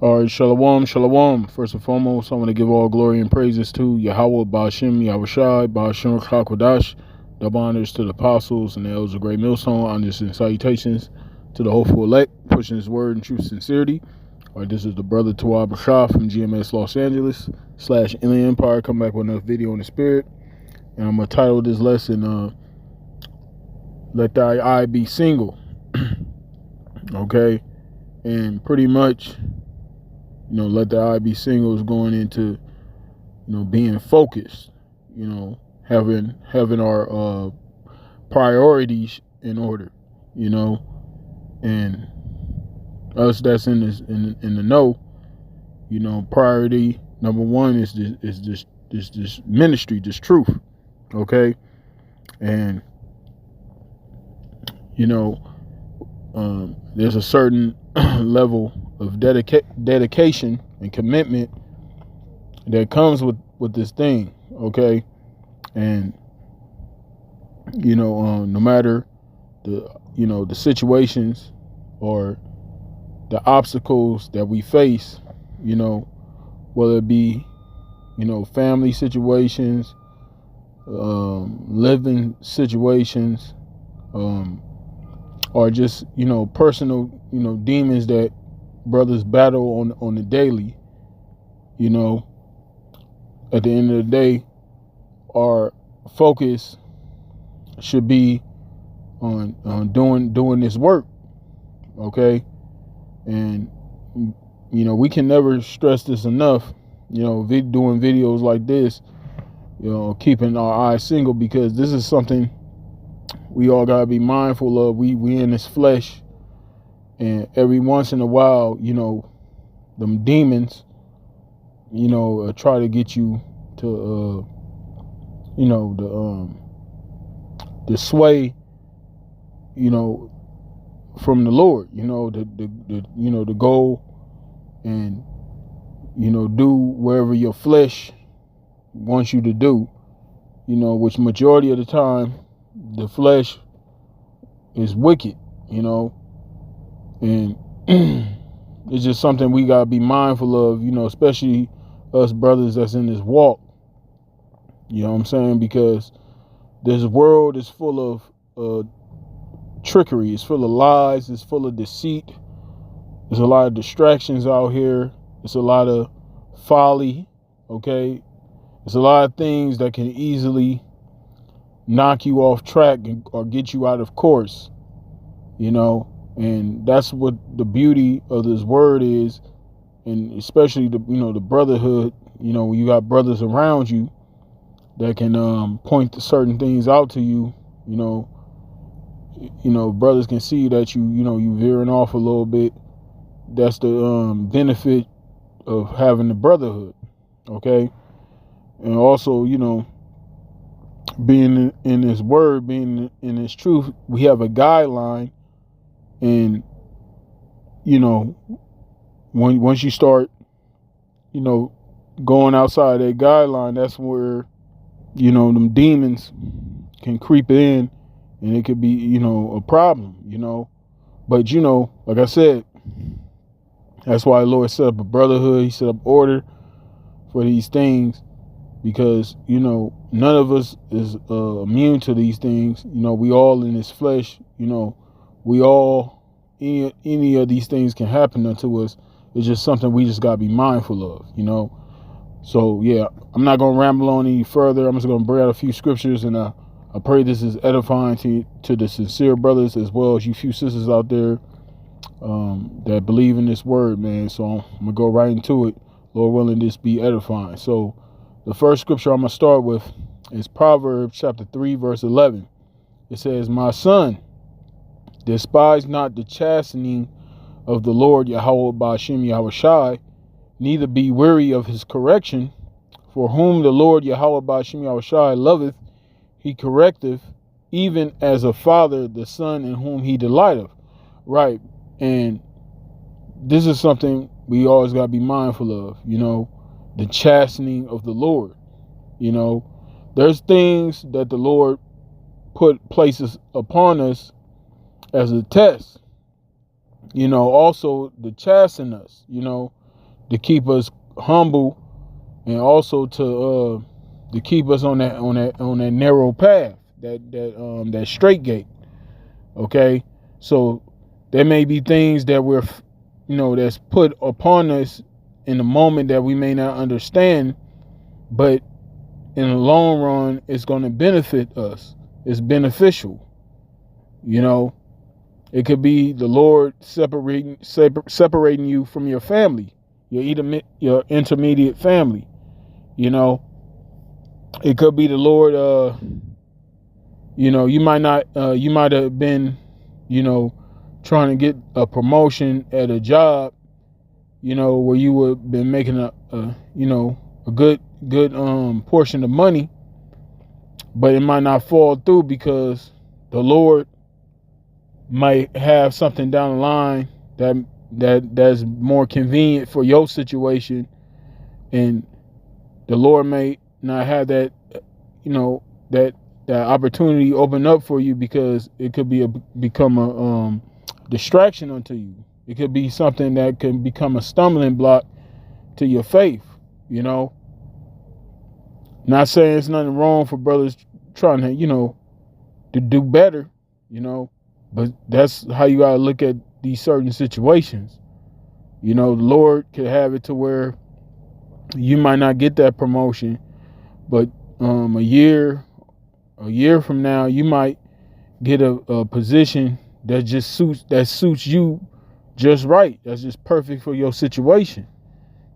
All right, shalom, shalom. First and foremost, I want to give all glory and praises to Yahweh, Ba'ashem, Yahushai, Ba'ashem, Chakwadash. Double honors to the apostles and the elders of Great Millstone. Honors and salutations to the hopeful elect, pushing his word in true sincerity. All right, this is the brother Tawab Bashar from GMS Los Angeles / Inland Empire. Come back with another video in the spirit. And I'm going to title this lesson, Let Thy Eye Be Single. Okay? And pretty much, let the eye be single is going into, being focused, having our priorities in order, and us that's in the know, priority number one is this ministry, this truth, okay, and there's a certain level of dedication and commitment that comes with this thing, okay? And no matter the situations or the obstacles that we face, whether it be family situations, living situations, or just personal demons that brothers battle on the daily, at the end of the day, our focus should be on doing this work, okay? And we can never stress this enough, doing videos like this, keeping our eyes single, because this is something we all gotta be mindful of. We in this flesh, and every once in a while, them demons, try to get you to, the sway, from the Lord, the go and, do wherever your flesh wants you to do, which majority of the time, the flesh is wicked, and it's just something we gotta be mindful of, especially us brothers that's in this walk. You know what I'm saying? Because this world is full of trickery. It's full of lies. It's full of deceit. There's a lot of distractions out here. It's a lot of folly. Okay, it's a lot of things that can easily knock you off track or get you out of course. And that's what the beauty of this word is, and especially the brotherhood. When you got brothers around you that can point to certain things out to you, brothers can see that you veering off a little bit. That's the benefit of having the brotherhood, okay? And also, being in this word, being in this truth, we have a guideline. And once you start going outside that guideline, that's where them demons can creep in, and it could be a problem. But like I said, that's why the Lord set up a brotherhood. He set up order for these things, because none of us is immune to these things. We all in this flesh. We all, any of these things can happen unto us. It's just something we just gotta be mindful of. So yeah, I'm not gonna ramble on any further. I'm just gonna bring out a few scriptures, and I pray this is edifying to the sincere brothers, as well as you few sisters out there that believe in this word, man. So I'm gonna go right into it. Lord willing, this be edifying. So the first scripture I'm gonna start with is Proverbs chapter 3, verse 11. It says, "My son, despise not the chastening of the Lord Yahweh Ba'ashem Yahushai, neither be weary of his correction. For whom the Lord Yahweh Ba'ashem Yahushai loveth, he correcteth, even as a father the son in whom he delighteth." Right. And this is something we always got to be mindful of, the chastening of the Lord. There's things that the Lord places upon us as a test, also to chasten us, to keep us humble, and also to keep us on that narrow path, that straight gate. Okay, so there may be things that that's put upon us in the moment that we may not understand, but in the long run, it's going to benefit us. It's beneficial. It could be the Lord separating you from your family, your intermediate family. It could be the Lord. You might have been, trying to get a promotion at a job, where you would been making a good portion of money, but it might not fall through because the Lord might have something down the line that's more convenient for your situation, and the Lord may not have that opportunity open up for you because it could become a distraction unto you. It could be something that can become a stumbling block to your faith. Not saying it's nothing wrong for brothers trying to do better, but that's how you gotta look at these certain situations. The Lord could have it to where you might not get that promotion, but a year from now you might get a position that suits you just right. That's just perfect for your situation.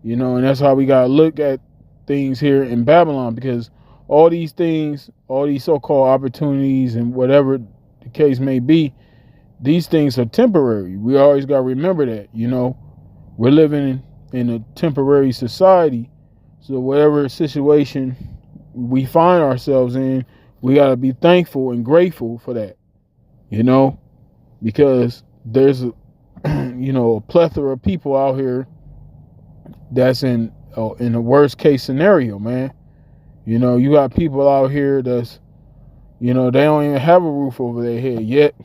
And that's how we gotta look at things here in Babylon, because all these things, all these so-called opportunities and whatever the case may be, these things are temporary. We always got to remember that. We're living in a temporary society, so whatever situation we find ourselves in, we got to be thankful and grateful for that, because there's a plethora of people out here that's in a worst case scenario, man. You got people out here that's, they don't even have a roof over their head yet.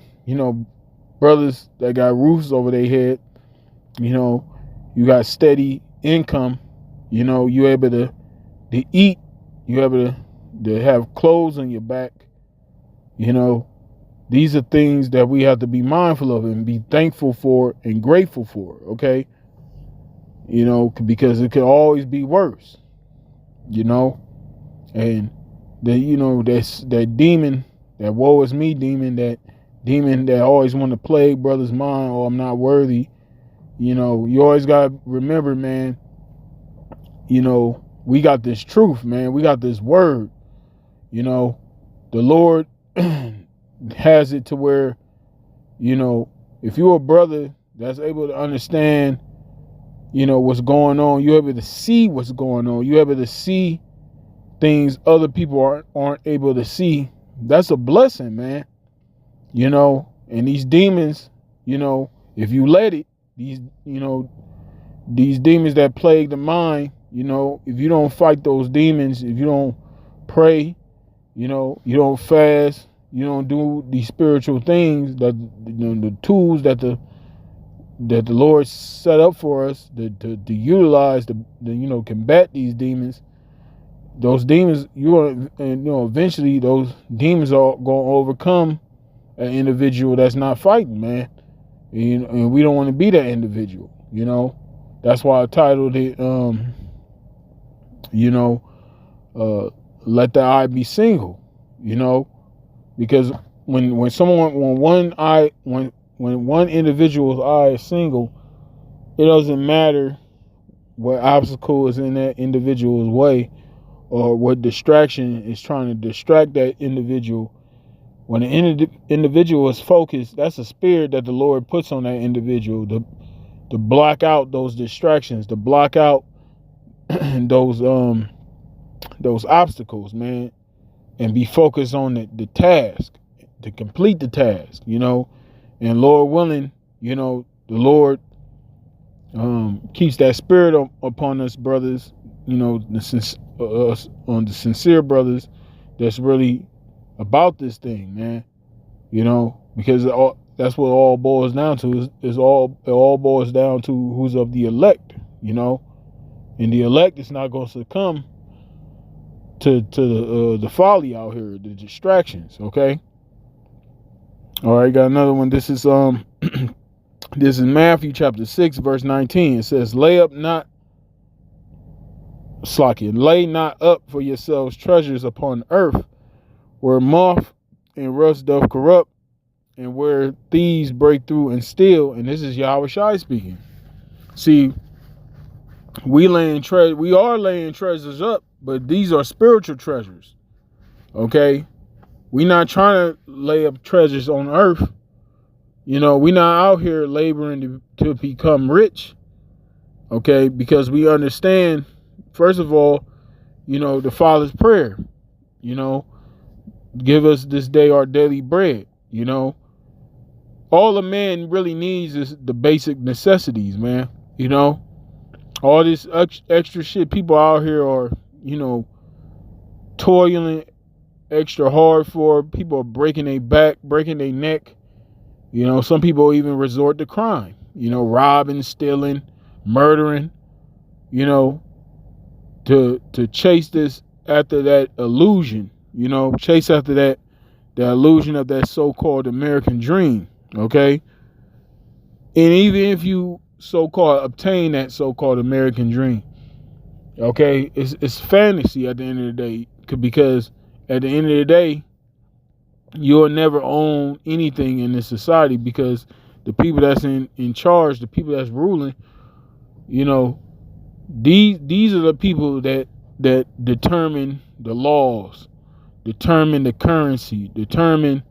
Brothers that got roofs over their head, you got steady income, you able to eat, you able to have clothes on your back. These are things that we have to be mindful of and be thankful for and grateful for, okay? Because it could always be worse, and that demon, that woe is me demon, that demon that always want to plague brothers' mind, or I'm not worthy. You always got to remember, man, we got this truth, man. We got this word. The Lord has it to where, if you're a brother that's able to understand, what's going on, you're able to see what's going on, you're able to see things other people aren't able to see. That's a blessing, man. And these demons, if you let it, these demons that plague the mind, if you don't fight those demons, if you don't pray, you don't fast, you don't do these spiritual things, that the tools that the Lord set up for us to utilize to combat these demons. Those demons, eventually those demons are going to overcome an individual that's not fighting, man. And we don't want to be that individual. That's why I titled it, let the eye be single. Because when one individual's eye is single, it doesn't matter what obstacle is in that individual's way, or what distraction is trying to distract that individual. When an individual is focused, that's a spirit that the Lord puts on that individual to block out those distractions, to block out those obstacles, man, and be focused on the task, to complete the task, and Lord willing, the Lord keeps that spirit upon us, brothers, on the sincere brothers that's really about this thing, man. Because that's what it all boils down to. It all boils down to who's of the elect. And the elect is not going to succumb to the folly out here, the distractions. Okay. All right, got another one. This is this is Matthew chapter 6, verse 19. It says, lay not up for yourselves treasures upon earth, where moth and rust doth corrupt, and where thieves break through and steal. And this is Yahweh Shai speaking. See, we are laying treasures up, but these are spiritual treasures. Okay? We not trying to lay up treasures on earth. You know, we not out here laboring to become rich. Okay? Because we understand, first of all, you know, the Father's prayer. You know, give us this day our daily bread. You know, all a man really needs is the basic necessities, man. You know, all this extra shit people out here are, you know, toiling extra hard for. People are breaking their back, breaking their neck. You know, some people even resort to crime, you know, robbing, stealing, murdering, you know, to chase this after that illusion, you know, chase after that, the illusion of that so-called American dream. Okay. And even if you so-called obtain that so-called American dream, okay, it's fantasy at the end of the day, because at the end of the day, you'll never own anything in this society, because the people that's in charge, the people that's ruling, you know, these are the people that determine the laws, determine the currency, determine,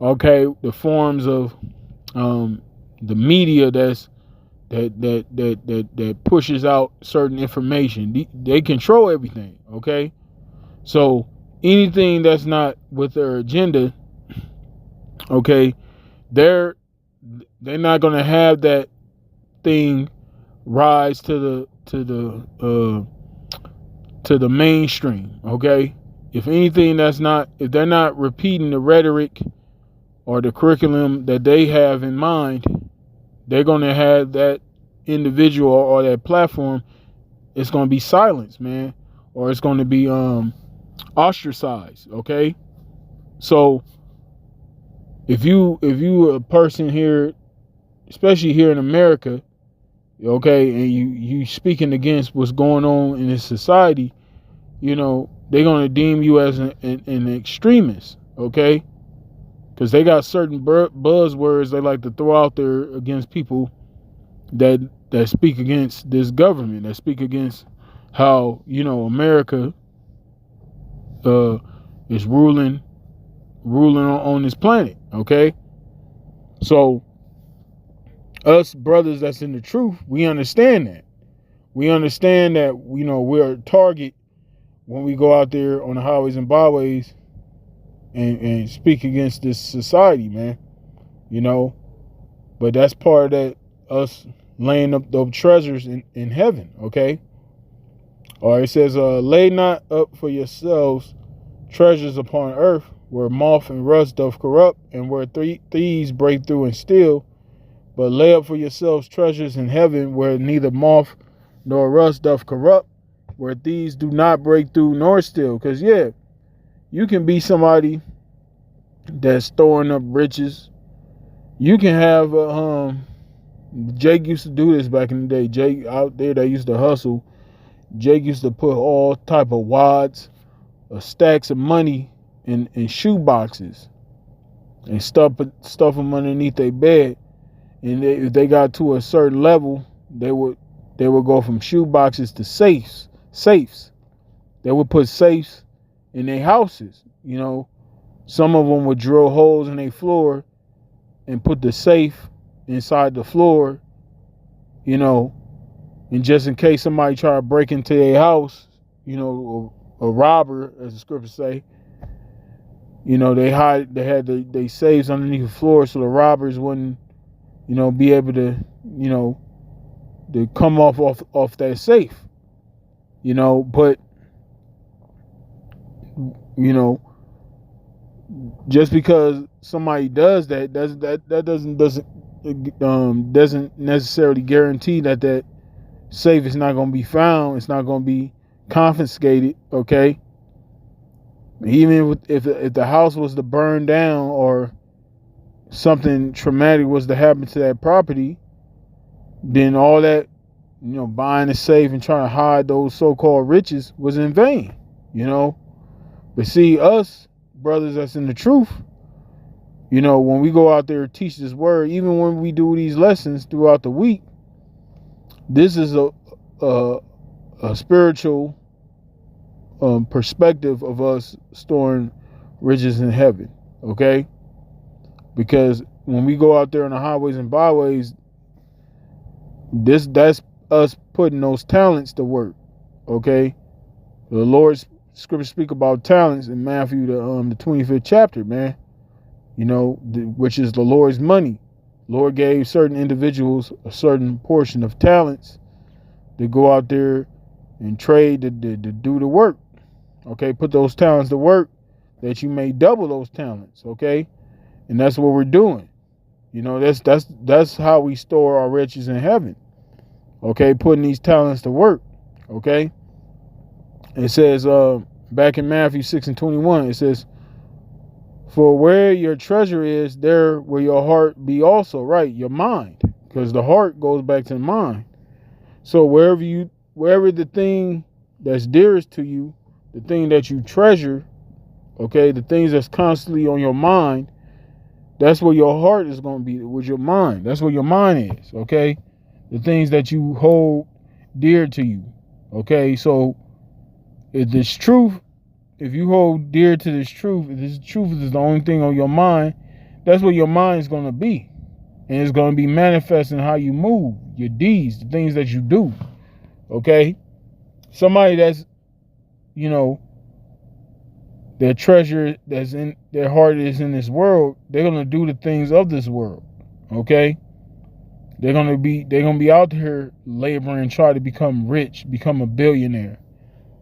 okay, the forms of the media that pushes out certain information. They control everything. Okay, so anything that's not with their agenda, okay, they're not gonna have that thing rise to the mainstream. Okay, if anything if they're not repeating the rhetoric or the curriculum that they have in mind, they're gonna have that individual or that platform, it's gonna be silenced, man, or it's gonna be ostracized. Okay, so if you a person here, especially here in America, okay, and you speaking against what's going on in this society, you know, they're gonna deem you as an extremist. Okay, because they got certain buzzwords they like to throw out there against people that speak against this government, that speak against how, you know, America is ruling on this planet. Okay, so us brothers that's in the truth, we understand that. We understand that, you know, we're a target when we go out there on the highways and byways and speak against this society, man. You know, but that's part of that, us laying up those treasures in heaven. Okay. All right, it says, lay not up for yourselves treasures upon earth, where moth and rust doth corrupt, and where thieves break through and steal, but lay up for yourselves treasures in heaven, where neither moth nor rust doth corrupt, where thieves do not break through nor steal. Because, yeah, you can be somebody that's storing up riches. You can have Jake used to do this back in the day. Jake out there that used to hustle. Jake used to put all type of wads, stacks of money in shoe boxes and stuff them underneath their bed. And if they got to a certain level, they would go from shoe boxes to safes. They would put safes in their houses. You know, some of them would drill holes in their floor and put the safe inside the floor, you know, and just in case somebody try to break into their house, you know, a robber, as the scriptures say, you know, they had they safes underneath the floor so the robbers wouldn't, you know, be able to, you know, to come off that safe, you know. But, you know, just because somebody does that doesn't necessarily guarantee that safe is not going to be found. It's not going to be confiscated. Okay. Even if the house was to burn down or something traumatic was to happen to that property, then all that, buying a safe and trying to hide those so-called riches was in vain, But see, us brothers that's in the truth, when we go out there and teach this word, even when we do these lessons throughout the week, this is a spiritual perspective of us storing riches in heaven, okay? Because when we go out there on the highways and byways, that's us putting those talents to work, okay? The Lord's scripture speak about talents in Matthew the 25th chapter, man. Which is the Lord's money. Lord gave certain individuals a certain portion of talents to go out there and trade to do the work. Okay, put those talents to work that you may double those talents. Okay, and that's what we're doing. That's how we store our riches in heaven. Okay, putting these talents to work. Okay, it says back in Matthew 6:21, it says, "For where your treasure is, there will your heart be also." Right, your mind, because the heart goes back to the mind. So wherever the thing that's dearest to you, the thing that you treasure, okay, the things that's constantly on your mind, that's where your heart is going to be, with your mind. That's where your mind is, okay? The things that you hold dear to you, okay? So if this truth, if you hold dear to this truth, if this truth is the only thing on your mind, that's where your mind is going to be. And it's going to be manifesting how you move, your deeds, the things that you do, okay? Somebody that's, their treasure that's in their heart is in this world, they're going to do the things of this world, okay? They're going to be out here laboring, try to become rich, become a billionaire,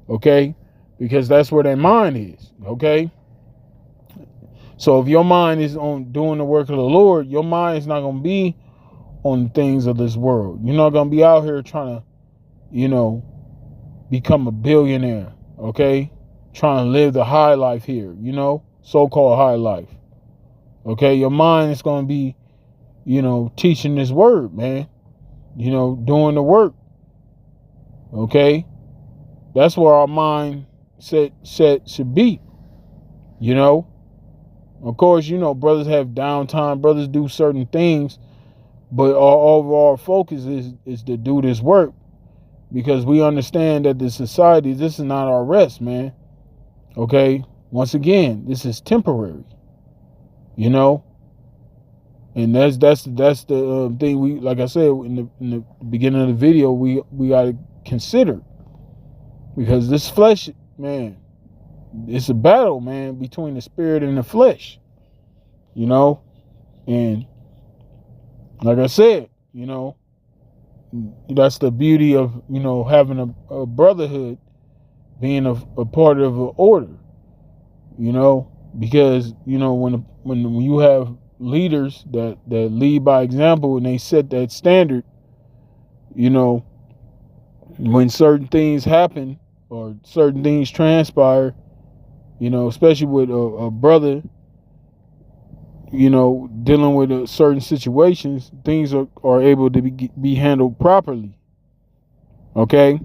okay? Because that's where their mind is, okay? So if your mind is on doing the work of the Lord, your mind is not going to be on things of this world. You're not going to be out here trying to, become a billionaire, okay? Trying to live the high life here, so-called high life, okay? Your mind is going to be, teaching this word, man, doing the work, okay? That's where our mind set should be, Of course, brothers have downtime, brothers do certain things, but our overall focus is to do this work, because we understand that the society, this is not our rest, man. Okay? Once again, this is temporary, and that's the thing we, like I said in the beginning of the video, we got to consider, because this flesh, man, it's a battle, man, between the spirit and the flesh, and like I said, that's the beauty of, having a brotherhood, being a part of an order, because, when you have leaders that lead by example and they set that standard, when certain things happen or certain things transpire, especially with a brother, dealing with certain situations, things are able to be handled properly. Okay?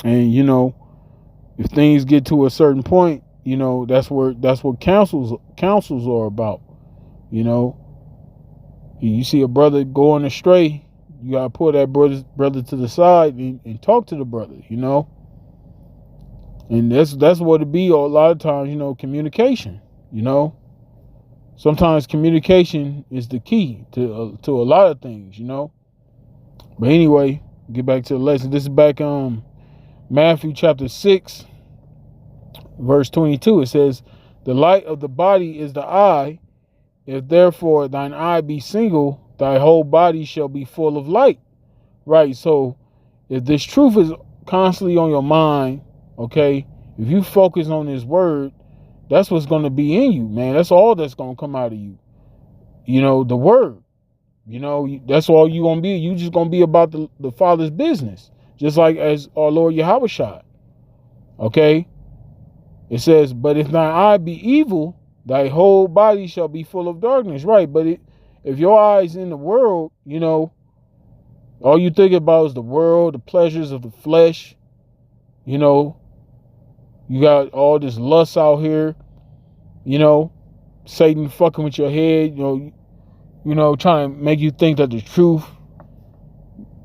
And, if things get to a certain point, that's what councils are about. You see a brother going astray, you got to pull that brother to the side and talk to the brother, And that's what it be a lot of times, communication, Sometimes communication is the key to a lot of things, But anyway, get back to the lesson. This is back on Matthew chapter 6, verse 22. It says, "The light of the body is the eye. If therefore thine eye be single, thy whole body shall be full of light." Right? So if this truth is constantly on your mind, okay, if you focus on this word, that's what's going to be in you, man. That's all that's going to come out of you. The word. You know, that's all you gonna be. You just gonna be about the Father's business, just like as our Lord Yahushua. Okay, it says, "But if thine eye be evil, thy whole body shall be full of darkness." Right, but if your eyes in the world, you know, all you think about is the world, the pleasures of the flesh. You know, you got all this lust out here. You know, Satan fucking with your head. You know, trying to make you think that the truth.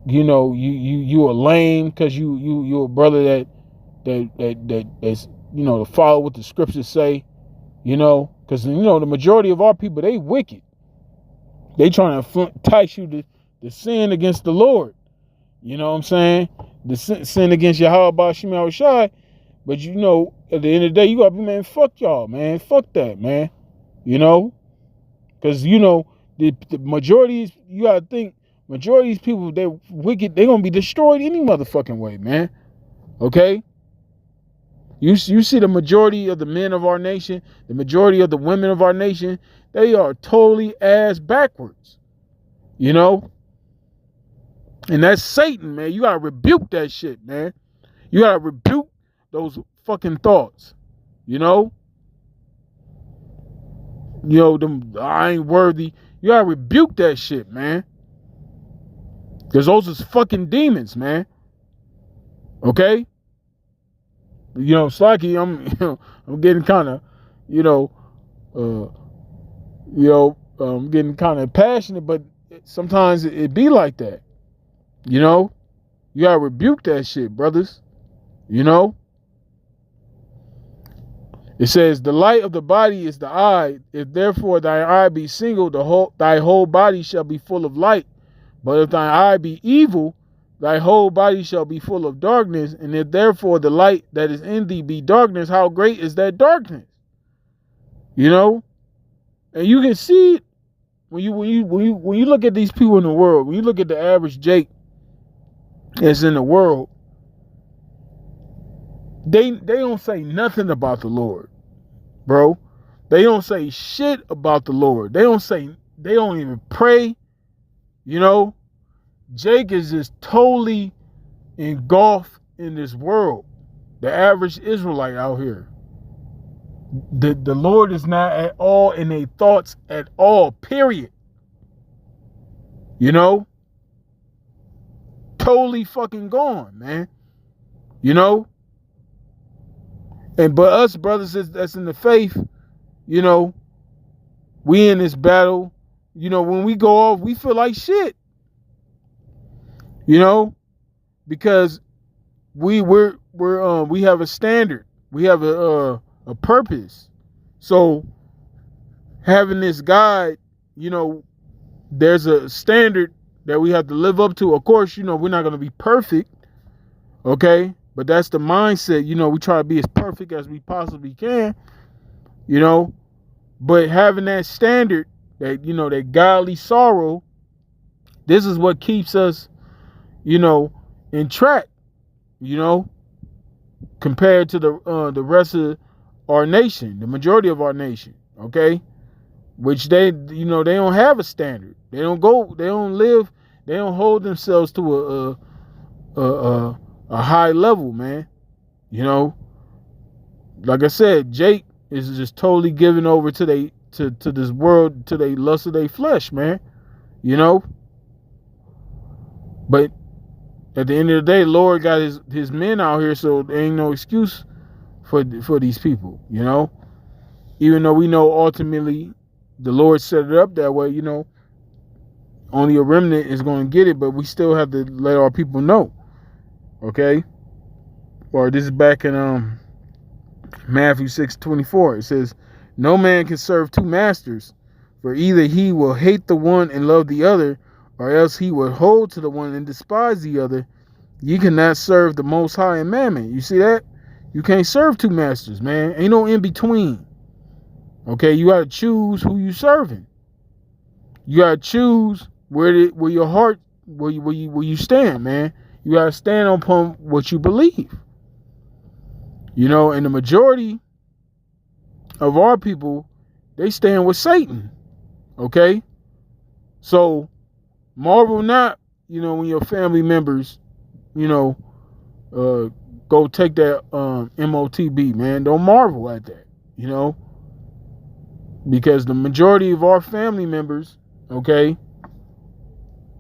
You know, you are lame because you a brother that's to follow what the scriptures say. You know, because the majority of our people, they wicked. They trying to entice you to sin against the Lord. You know what I'm saying? The sin against Yahweh Shema Shai. But at the end of the day, you gotta be, man, fuck y'all, man. Fuck that, man. You know? Because, the majority, you gotta think, majority of these people, they're wicked, they're gonna be destroyed any motherfucking way, man. Okay? You see the majority of the men of our nation, the majority of the women of our nation, they are totally ass backwards. You know? And that's Satan, man. You gotta rebuke that shit, man. You gotta rebuke those fucking thoughts. You know? Them, I ain't worthy. You gotta rebuke that shit, man. Because those is fucking demons, man. Okay? Slacky, I'm getting kind of, I'm getting kind of passionate, but sometimes it be like that. You gotta rebuke that shit, brothers. It says, the light of the body is the eye. If therefore thy eye be single, thy whole body shall be full of light. But if thy eye be evil, thy whole body shall be full of darkness. And if therefore the light that is in thee be darkness, how great is that darkness? And you can see it when you look at these people in the world. When you look at the average Jake that's in the world, they don't say nothing about the Lord, bro. They don't say shit about the Lord. They don't even pray. Jake is just totally engulfed in this world. The average Israelite out here. The Lord is not at all in their thoughts at all, period. Totally fucking gone, man. But us brothers that's in the faith, we in this battle. When we go off, we feel like shit. Because we have a standard. We have a purpose. So having this guide, there's a standard that we have to live up to. Of course, we're not going to be perfect. Okay? But that's the mindset. We try to be as perfect as we possibly can. But having that standard, that godly sorrow, this is what keeps us, in track, compared to the rest of our nation, the majority of our nation, okay? Which they don't have a standard. They don't hold themselves to a high level, man. Like I said, Jake is just totally given over to this world, to they lust of their flesh, man. But at the end of the day, Lord got his men out here, so there ain't no excuse for these people, Even though we know ultimately the Lord set it up that way, only a remnant is going to get it, but we still have to let our people know. Okay? Or this is back in Matthew 6:24. It says, no man can serve two masters, for either he will hate the one and love the other, or else he will hold to the one and despise the other. You cannot serve the Most High and Mammon. You see that? You can't serve two masters, man. Ain't no in between. Okay, you gotta choose who you serving. You gotta choose where your heart, where you stand, man. You gotta stand upon what you believe. And the majority of our people, they stand with Satan. Okay? So Marvel not, when your family members, you know, go take that MOTB, man. Don't marvel at that, because the majority of our family members, okay,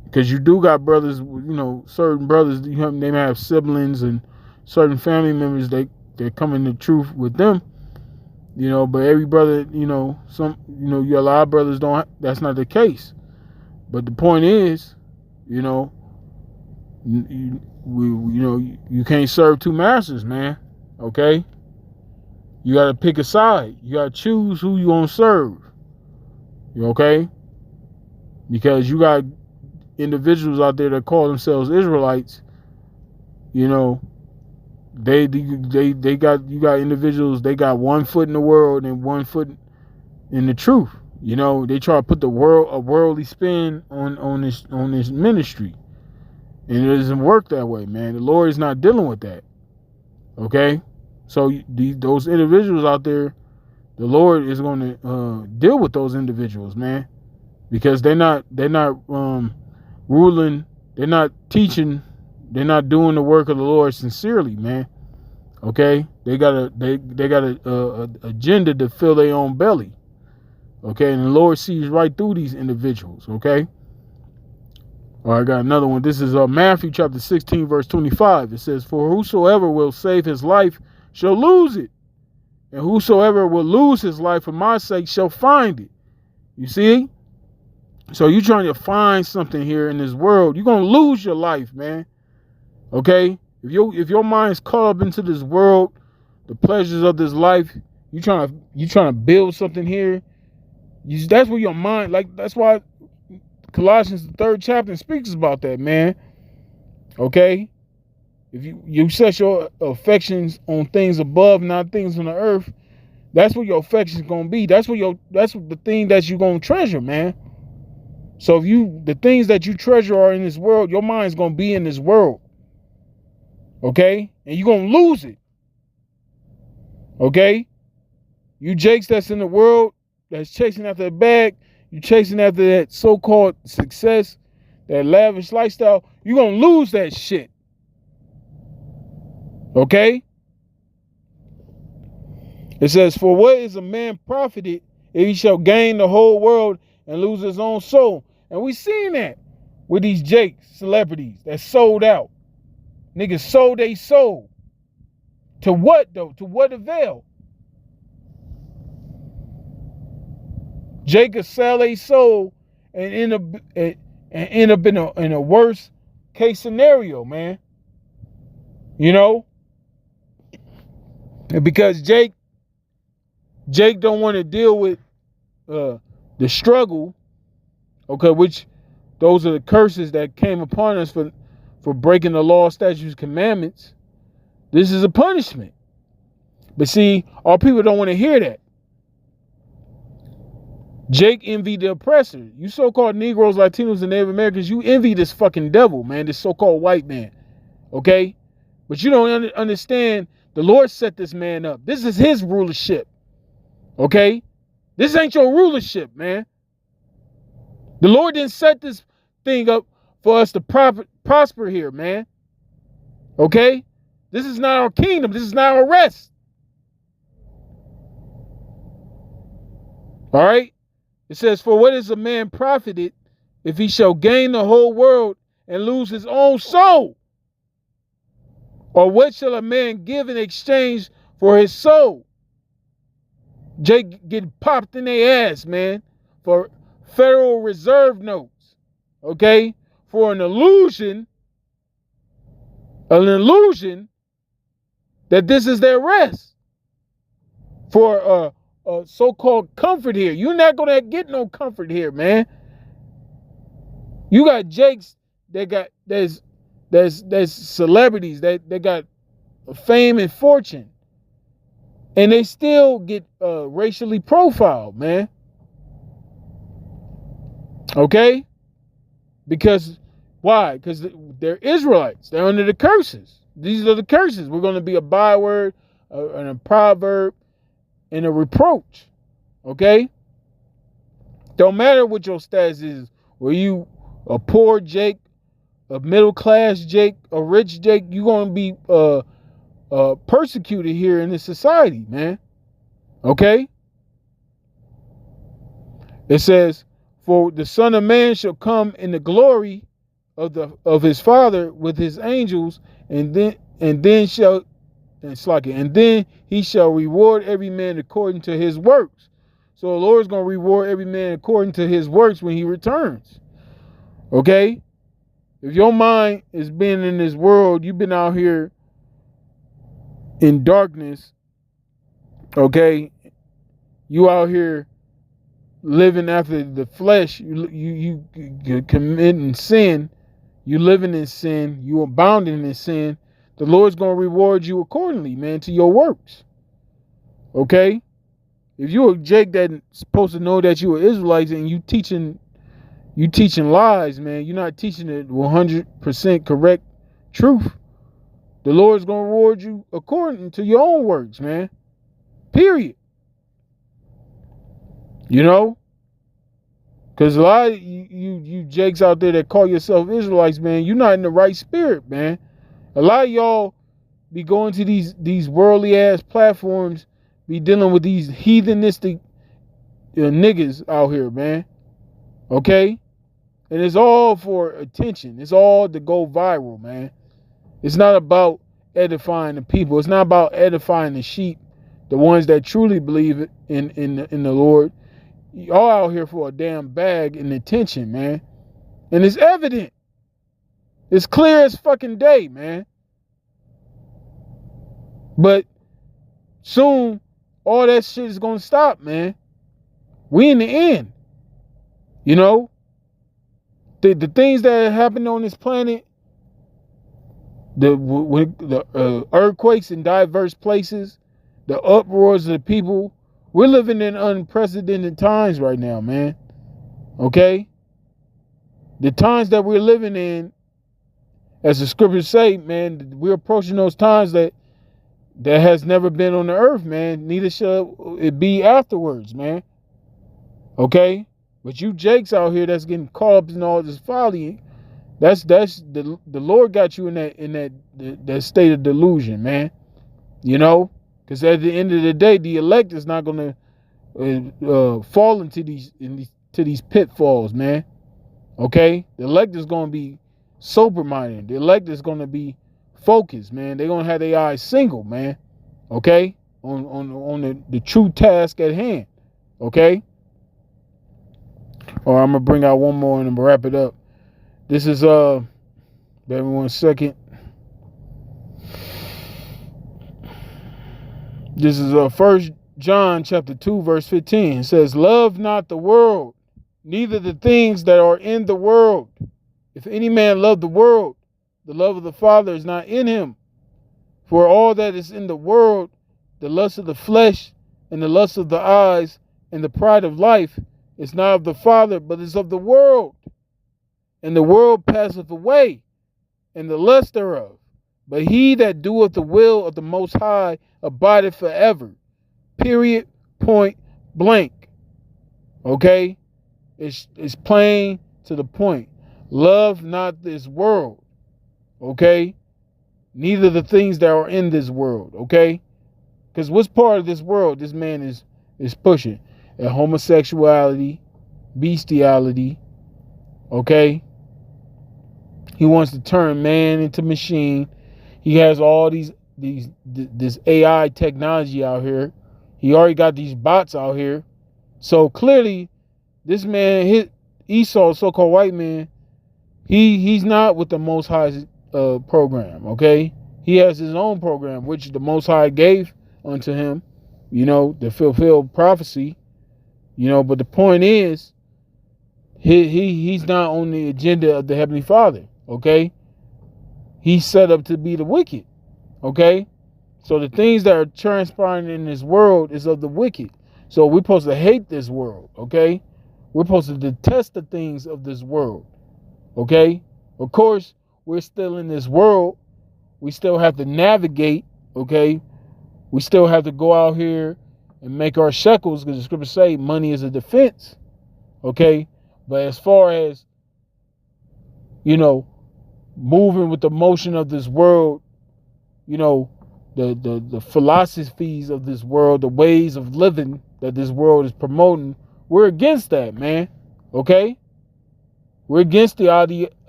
because you do got brothers, certain brothers, they may have siblings and certain family members that come in the truth with them, but every brother, a lot of brothers don't, that's not the case. But the point is, you can't serve two masters, man. Okay? You got to pick a side. You got to choose who you going to serve. Okay? Because you got individuals out there that call themselves Israelites. They got, you got individuals, they got 1 foot in the world and 1 foot in the truth. They try to put a worldly spin on this ministry. And it doesn't work that way, man. The Lord is not dealing with that. Okay? So those individuals out there, the Lord is going to deal with those individuals, man. Because they're not ruling, they're not teaching, they're not doing the work of the Lord sincerely, man. Okay? They got a agenda to fill their own belly. Okay? And the Lord sees right through these individuals, okay? All right, I got another one. This is Matthew chapter 16, verse 25. It says, "For whosoever will save his life shall lose it, and whosoever will lose his life for my sake shall find it." You see? So you're trying to find something here in this world. You're going to lose your life, man. Okay? If your mind's caught up into this world, the pleasures of this life, you trying to build something here. That's where your mind, that's why Colossians, the 3rd chapter, speaks about that, man. Okay? If you set your affections on things above, not things on the earth, that's where your affections going to be. That's the thing that you're going to treasure, man. So if the things that you treasure are in this world, your mind's going to be in this world. Okay? And you're going to lose it. Okay? You jakes that's in the world, that's chasing after the bag, you chasing after that so-called success, that lavish lifestyle, you're going to lose that shit. Okay? It says, "For what is a man profited if he shall gain the whole world and lose his own soul?" And we seen that with these Jakes, celebrities that sold out. Niggas sold they soul. To what, though? To what avail? Jake could sell a soul and end up in a worse case scenario, man. Because Jake don't want to deal with the struggle, okay, which those are the curses that came upon us for breaking the law, statutes, commandments. This is a punishment. But see, our people don't want to hear that. Jake envied the oppressor. You so-called Negroes, Latinos, and Native Americans, you envy this fucking devil, man, this so-called white man. Okay? But you don't understand, the Lord set this man up. This is his rulership. Okay? This ain't your rulership, man. The Lord didn't set this thing up for us to prosper here, man. Okay? This is not our kingdom. This is not our rest. All right? It says, "For what is a man profited if he shall gain the whole world and lose his own soul? Or what shall a man give in exchange for his soul?" Jake get popped in their ass, man, for Federal Reserve notes, okay? For an illusion that this is their rest. For so-called comfort here. You're not going to get no comfort here, man. You got Jakes there's celebrities that got fame and fortune, and they still get racially profiled, man. Okay? Because why? Because they're Israelites. They're under the curses. These are the curses. We're going to be a byword and a proverb and a reproach. Okay? Don't matter what your status is, where you a poor Jake, a middle class Jake, a rich Jake, you're gonna be persecuted here in this society, man. Okay? It says, "For the Son of Man shall come in the glory of his Father with his angels, and then he shall reward every man according to his works." So the Lord's gonna reward every man according to his works when he returns. Okay? If your mind is being in this world, you've been out here in darkness, okay? You out here living after the flesh, you committing sin, you living in sin, you abounding in sin, the Lord's going to reward you accordingly, man, to your works. Okay? If you're a Jake that's supposed to know that you are Israelites and you teaching lies, man, you're not teaching the 100% correct truth, the Lord's going to reward you according to your own works, man. Period. You know? Because a lot of you Jakes out there that call yourself Israelites, man, you're not in the right spirit, man. A lot of y'all be going to these worldly ass platforms, be dealing with these heathenistic niggas out here, man. Okay? And it's all for attention. It's all to go viral, man. It's not about edifying the people. It's not about edifying the sheep, the ones that truly believe in the Lord. Y'all out here for a damn bag and attention, man. And it's evident. It's clear as fucking day, man. But soon, all that shit is going to stop, man. We in the end. You know? The things that happen on this planet, the earthquakes in diverse places, the uproars of the people, we're living in unprecedented times right now, man. Okay? The times that we're living in, as the scriptures say, man, we're approaching those times that has never been on the earth, man. Neither shall it be afterwards, man. Okay? But you Jakes out here that's getting caught up in all this folly, that's the Lord got you in that state of delusion, man. You know? Because at the end of the day, the elect is not going to fall into these pitfalls, man. Okay? The elect is going to be sober-minded. The elect is going to be focused, man. They're going to have their eyes single, man. Okay? On the true task at hand. Okay? All right, I'm going to bring out one more and I'm going to wrap it up. This is, bear me 1 second. This is 1 John chapter 2, verse 15. It says, "Love not the world, neither the things that are in the world. If any man love the world, the love of the Father is not in him. For all that is in the world, the lust of the flesh, and the lust of the eyes, and the pride of life, is not of the Father, but is of the world. And the world passeth away, and the lust thereof. But he that doeth the will of the Most High abideth forever." Period. Point blank. Okay? It's plain to the point. Love not this world. Okay? Neither the things that are in this world. Okay? Because what's part of this world this man is pushing? Homosexuality, bestiality. Okay? He wants to turn man into machine. He has all this AI technology out here. He already got these bots out here. So clearly, this man, Esau, so-called white man, he's not with the Most High's program, okay? He has his own program, which the Most High gave unto him, you know, to fulfill prophecy, you know. But the point is, he's not on the agenda of the Heavenly Father, okay? He's set up to be the wicked, okay? So the things that are transpiring in this world is of the wicked. So we're supposed to hate this world, okay? We're supposed to detest the things of this world, okay? Of course, we're still in this world. We still have to navigate, okay? We still have to go out here and make our shekels, because the scriptures say money is a defense, okay? But as far as you know, moving with the motion of this world, you know, the philosophies of this world, the ways of living that this world is promoting. We're against that, man. Okay? We're against the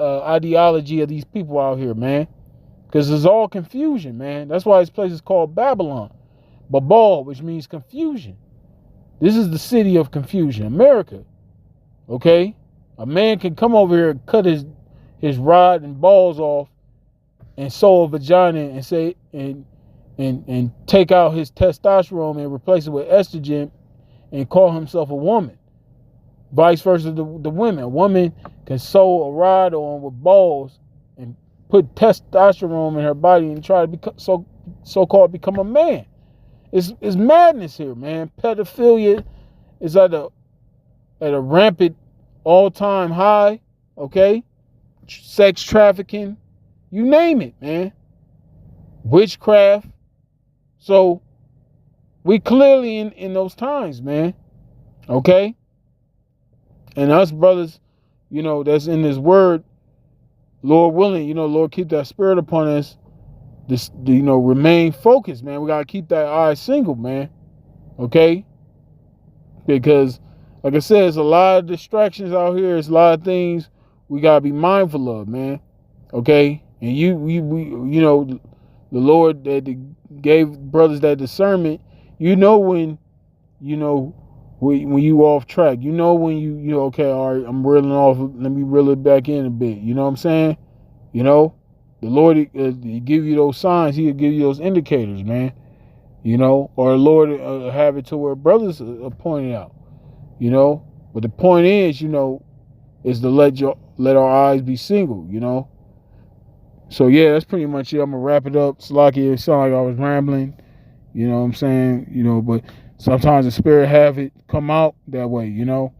ideology of these people out here, man. Because it's all confusion, man. That's why this place is called Babylon. Babal, which means confusion. This is the city of confusion, America. Okay? A man can come over here and cut his rod and balls off and sew a vagina and say and take out his testosterone and replace it with estrogen and call himself a woman. Vice versa, the women. A woman can sew a rod on with balls and put testosterone in her body and try to become so-called become a man. It's madness here, man. Pedophilia is at a rampant all-time high. Okay, sex trafficking, you name it, man. Witchcraft. So we clearly in those times, man. Okay. And us brothers, you know, that's in this word, Lord willing, you know, Lord, keep that spirit upon us. This, you know, remain focused, man. We got to keep that eye single, man. Okay? Because, like I said, there's a lot of distractions out here. There's a lot of things we got to be mindful of, man. Okay? And you know, the Lord that gave brothers that discernment, you know when, you know, when you off track, you know when you okay, all right, I'm reeling off, let me reel it back in a bit. You know what I'm saying? You know, the Lord, he give you those signs, he'll give you those indicators, man. You know, or the Lord have it to where brothers are pointing out, you know. But the point is, you know, is to let our eyes be single, you know. So yeah, that's pretty much it. I'm gonna wrap it up. Salaki, it sounded like I was rambling, you know what I'm saying? You know, but sometimes the spirit have it come out that way, you know.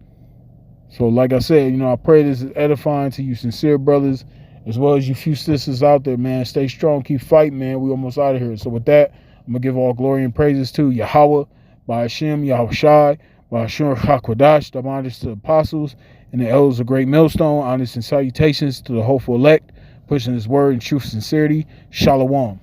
So like I said, you know, I pray this is edifying to you sincere brothers, as well as you few sisters out there, man. Stay strong, keep fighting, man. We almost out of here. So with that, I'm going to give all glory and praises to Yahweh, by Hashem, Yahweh Shai, by Hashem HaKodash, the honors to the apostles and the elders of Great Millstone, honors and salutations to the hopeful elect, pushing his word in truth and sincerity. Shalom.